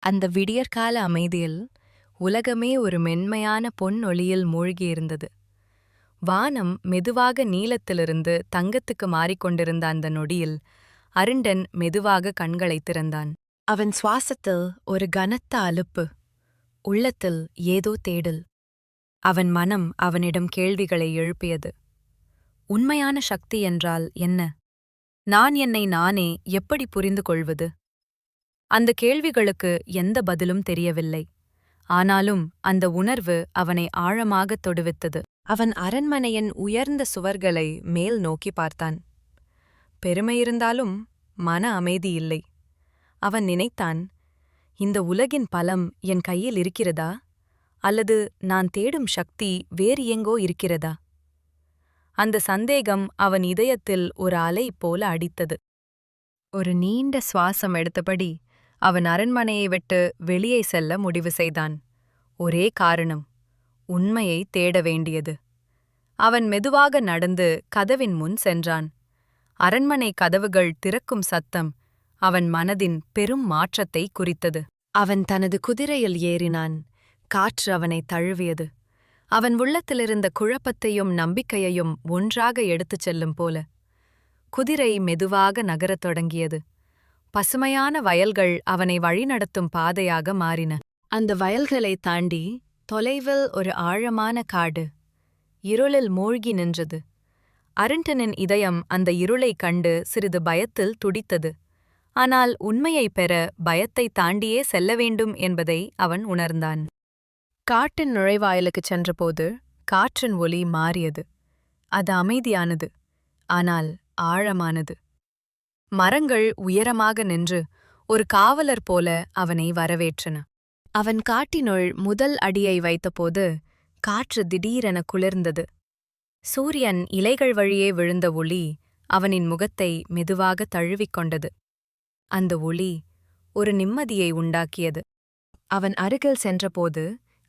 அந்த விடியற்கால அமைதியில் உலகமே ஒரு மென்மையான பொன் ஒளியில் மூழ்கியிருந்தது. வானம் மெதுவாக நீலத்திலிருந்து தங்கத்துக்கு மாறிக்கொண்டிருந்த அந்த நொடியில் அருண்டன் மெதுவாக கண்களைத் திறந்தான். அவன் சுவாசத்தில் ஒரு கனத்த அலுப்பு, உள்ளத்தில் ஏதோ தேடல். அவன் மனம் அவனிடம் கேள்விகளை எழுப்பியது. உண்மையான சக்தி என்றால் என்ன? நான் என்னை நானே எப்படி புரிந்து கொள்வது? அந்த கேள்விகளுக்கு எந்த பதிலும் தெரியவில்லை. ஆனாலும் அந்த உணர்வு அவனை ஆழமாகத் தொடுவித்தது. அவன் அரண்மனையின் உயர்ந்த சுவர்களை மேல் நோக்கி பார்த்தான். பெருமையிருந்தாலும் மன அமைதி இல்லை. அவன் நினைத்தான், இந்த உலகின் பலம் என் கையில் இருக்கிறதா, அல்லது நான் தேடும் சக்தி வேறு எங்கோ இருக்கிறதா? அந்த சந்தேகம் அவன் இதயத்தில் ஒரு அலை போல அடித்தது. ஒரு நீண்ட சுவாசம் எடுத்தபடி அவன் அரண்மனையை விட்டு வெளியே செல்ல முடிவு செய்தான். ஒரே காரணம், உண்மையை தேட வேண்டியது. அவன் மெதுவாக நடந்து கதவின் முன் சென்றான். அரண்மனை கதவுகள் திறக்கும் சத்தம் அவன் மனதின் பெரும் மாற்றத்தை குறித்தது. அவன் தனது குதிரையில் ஏறினான். காற்று அவனை தழுவியது. அவன் உள்ளத்திலிருந்த குழப்பத்தையும் நம்பிக்கையையும் ஒன்றாக எடுத்துச் செல்லும் போல. குதிரை மெதுவாக நகரத் தொடங்கியது. பசுமையான வயல்கள் அவனை வழிநடத்தும் பாதையாக மாறின. அந்த வயல்களை தாண்டி தொலைவில் ஒரு ஆழமான காடு இருளில் மூழ்கி நின்றது. அருண்டனின் இதயம் அந்த இருளைக் கண்டு சிறிது பயத்தில் துடித்தது. ஆனால் உண்மையைப் பெற பயத்தை தாண்டியே செல்ல வேண்டும் என்பதை அவன் உணர்ந்தான். காட்டின் நுழைவாயிலுக்குச் சென்றபோது காற்றின் ஒலி மாறியது. அது அமைதியானது, ஆனால் ஆழமானது. மரங்கள் உயரமாக நின்று ஒரு காவலர் போல அவனை வரவேற்றன. அவன் காட்டினுள் முதல் அடியை வைத்தபோது காற்று திடீரென குளிர்ந்தது. சூரியன் இலைகள் வழியே விழுந்த ஒளி அவனின் முகத்தை மெதுவாக தழுவிக்கொண்டது. அந்த ஒளி ஒரு நிம்மதியை உண்டாக்கியது. அவன் அருகில் சென்றபோது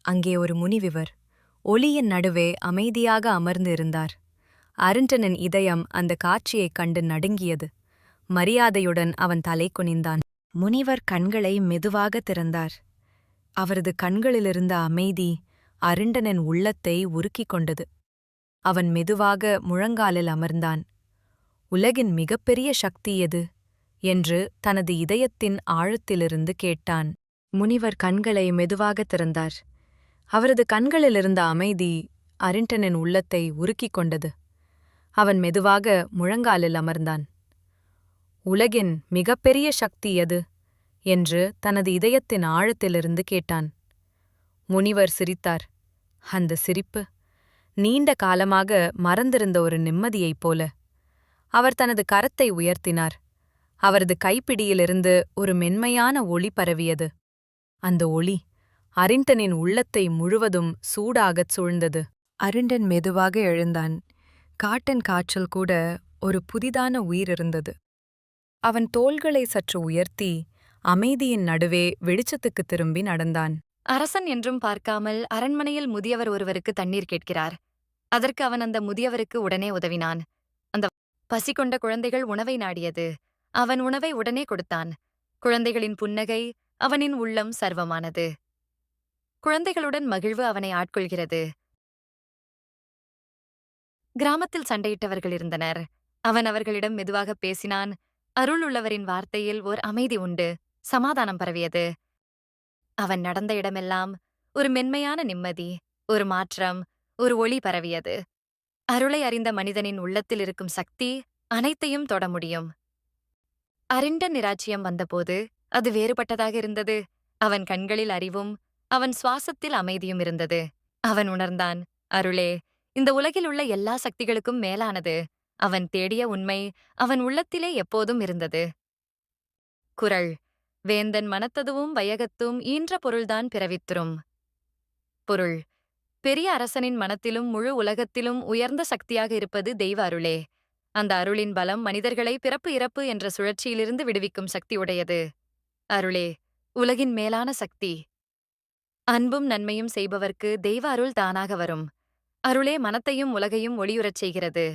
அங்கே ஒரு முனிவிவர் ஒளியின் நடுவே அமைதியாக அமர்ந்து இருந்தார். அருண்டனின் இதயம் அந்த காட்சியைக் கண்டு நடுங்கியது. மரியாதையுடன் அவன் தலை குனிந்தான். முனிவர் கண்களை மெதுவாக திறந்தார். அவரது கண்களிலிருந்த அமைதி அருண்டனின் உள்ளத்தை உருக்கிக் கொண்டது. அவன் மெதுவாக முழங்காலில் அமர்ந்தான். உலகின் மிகப்பெரிய சக்தி எது என்று தனது இதயத்தின் ஆழத்திலிருந்து கேட்டான். முனிவர் கண்களை மெதுவாக திறந்தார். அவரது கண்களிலிருந்த அமைதி அருண்டனின் உள்ளத்தை உருக்கிக் கொண்டது. அவன் மெதுவாக முழங்காலில் அமர்ந்தான். உலகின் மிகப்பெரிய சக்தி எது என்று தனது இதயத்தின் ஆழத்திலிருந்து கேட்டான். முனிவர் சிரித்தார். அந்த சிரிப்பு நீண்ட காலமாக மறந்திருந்த ஒரு நிம்மதியைப் போல. அவர் தனது கரத்தை உயர்த்தினார். அவரது கைப்பிடியிலிருந்து ஒரு மென்மையான ஒளி பரவியது. அந்த ஒளி அருண்டனின் உள்ளத்தை முழுவதும் சூடாகச் சூழ்ந்தது. அருண்டன் மெதுவாக எழுந்தான். காட்டின் காற்றில் கூட ஒரு புதிதான உயிர் இருந்தது. அவன் தோள்களை சற்று உயர்த்தி அமைதியின் நடுவே வெளிச்சத்துக்குத் திரும்பி நடந்தான். அரசன் என்றும் பார்க்காமல் அரண்மனையில் முதியவர் ஒருவருக்கு தண்ணீர் கேட்கிறார். அதற்கு அவன் அந்த முதியவருக்கு உடனே உதவினான். அந்த பசி கொண்ட குழந்தைகள் உணவை நாடியது. அவன் உணவை உடனே கொடுத்தான். குழந்தைகளின் புன்னகை அவனின் உள்ளம் சர்வமானது. குழந்தைகளுடன் மகிழ்வு அவனை ஆட்கொள்கிறது. கிராமத்தில் சண்டையிட்டவர்கள் இருந்தனர். அவன் அவர்களிடம் மெதுவாக பேசினான். அருள் உள்ளவரின் வார்த்தையில் ஓர் அமைதி உண்டு. சமாதானம் பரவியது. அவன் நடந்த இடமெல்லாம் ஒரு மென்மையான நிம்மதி, ஒரு மாற்றம், ஒரு ஒளி பரவியது. அருளை அறிந்த மனிதனின் உள்ளத்தில் இருக்கும் சக்தி அனைத்தையும் தொட முடியும். அருண்டன் இராச்சியம் வந்தபோது அது வேறுபட்டதாக இருந்தது. அவன் கண்களில் அறிவும் அவன் சுவாசத்தில் அமைதியும் இருந்தது. அவன் உணர்ந்தான், அருளே இந்த உலகில் உள்ள எல்லா சக்திகளுக்கும் மேலானது. அவன் தேடிய உண்மை அவன் உள்ளத்திலே எப்போதும் இருந்தது. குறள்: வேந்தன் மனத்ததுவும் வையகத்தும் ஈன்ற பொருள்தான் பிறவித்துறும். பொருள்: பெரிய அரசனின் மனத்திலும் முழு உலகத்திலும் உயர்ந்த சக்தியாக இருப்பது தெய்வ அருளே. அந்த அருளின் பலம் மனிதர்களை பிறப்பு இறப்பு என்ற சுழற்சியிலிருந்து விடுவிக்கும் சக்தி உடையது. அருளே உலகின் மேலான சக்தி. அன்பும் நன்மையும் செய்பவர்க்கு தெய்வ அருள் தானாக வரும். அருளே மனத்தையும் உலகையும் ஒளியுறச் செய்கிறது.